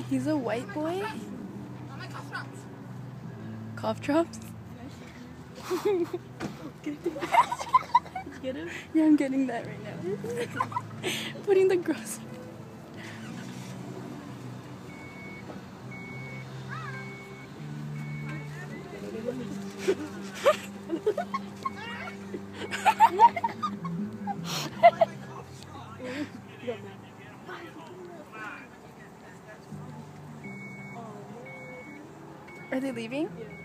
He's a white boy? Cough drops? Get him? Yeah, I'm getting that right now. Putting the gross. Are they leaving? Yeah.